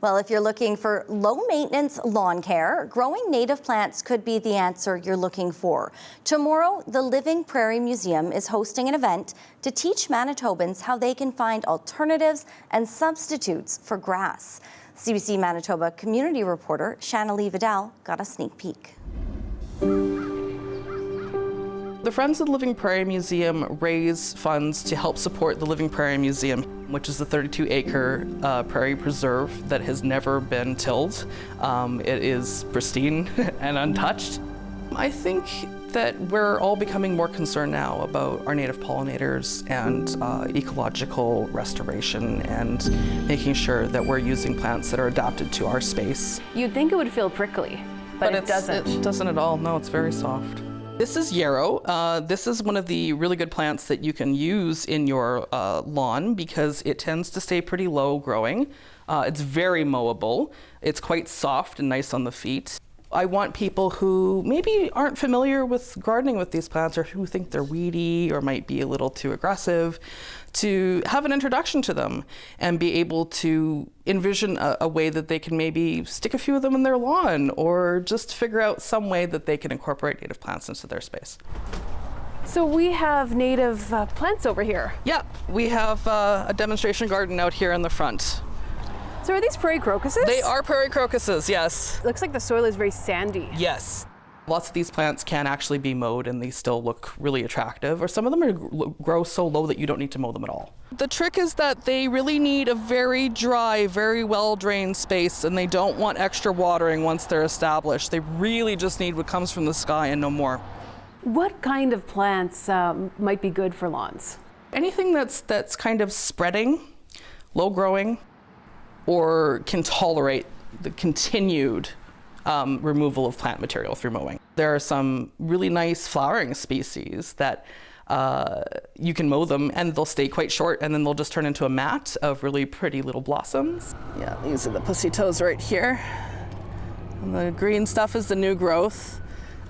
Well, if you're looking for low-maintenance lawn care, growing native plants could be the answer you're looking for. Tomorrow, the Living Prairie Museum is hosting an event to teach Manitobans how they can find alternatives and substitutes for grass. CBC Manitoba community reporter Shannalee Vidal got a sneak peek. The Friends of the Living Prairie Museum raise funds to help support the Living Prairie Museum, which is a 32-acre prairie preserve that has never been tilled. It is pristine and untouched. I think that we're all becoming more concerned now about our native pollinators and ecological restoration and making sure that we're using plants that are adapted to our space. You'd think it would feel prickly, but it doesn't. It doesn't at all. No, it's very soft. This is yarrow. This is one of the really good plants that you can use in your lawn because it tends to stay pretty low growing. It's very mowable. It's quite soft and nice on the feet. I want people who maybe aren't familiar with gardening with these plants or who think they're weedy or might be a little too aggressive to have an introduction to them and be able to envision a way that they can maybe stick a few of them in their lawn or just figure out some way that they can incorporate native plants into their space. So we have native plants over here. Yeah, we have a demonstration garden out here in the front. So are these prairie crocuses? They are prairie crocuses, yes. Looks like the soil is very sandy. Yes. Lots of these plants can actually be mowed and they still look really attractive, or some of them grow so low that you don't need to mow them at all. The trick is that they really need a very dry, very well-drained space, and they don't want extra watering once they're established. They really just need what comes from the sky and no more. What kind of plants might be good for lawns? Anything that's kind of spreading, low-growing, or can tolerate the continued removal of plant material through mowing. There are some really nice flowering species that you can mow them and they'll stay quite short and then they'll just turn into a mat of really pretty little blossoms. Yeah, these are the pussy toes right here. And the green stuff is the new growth.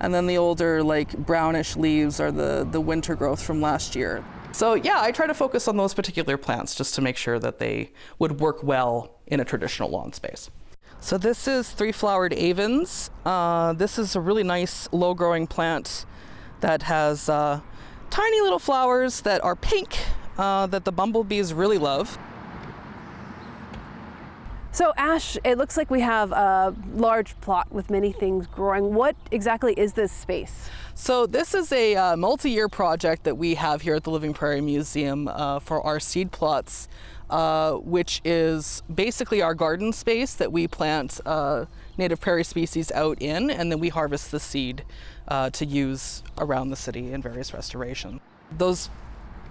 And then the older, like, brownish leaves are the winter growth from last year. So yeah, I try to focus on those particular plants just to make sure that they would work well in a traditional lawn space. So this is three-flowered avens. This is a really nice low-growing plant that has tiny little flowers that are pink that the bumblebees really love. So Ash, it looks like we have a large plot with many things growing. What exactly is this space? So this is a multi-year project that we have here at the Living Prairie Museum for our seed plots, which is basically our garden space that we plant native prairie species out in, and then we harvest the seed to use around the city in various restorations. Those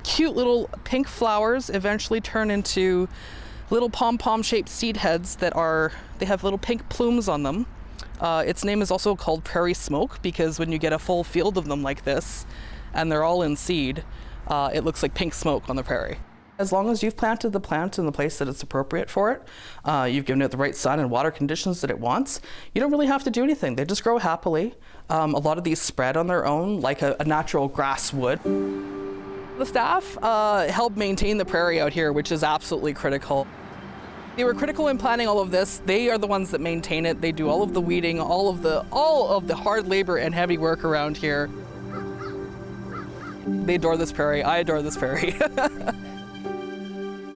cute little pink flowers eventually turn into little pom-pom shaped seed heads they have little pink plumes on them. Its name is also called prairie smoke because when you get a full field of them like this and they're all in seed, it looks like pink smoke on the prairie. As long as you've planted the plant in the place that it's appropriate for it, you've given it the right sun and water conditions that it wants, you don't really have to do anything. They just grow happily. A lot of these spread on their own like a natural grass would. The staff help maintain the prairie out here, which is absolutely critical. They were critical in planning all of this. They are the ones that maintain it. They do all of the weeding, all of the hard labor and heavy work around here. They adore this prairie. I adore this prairie.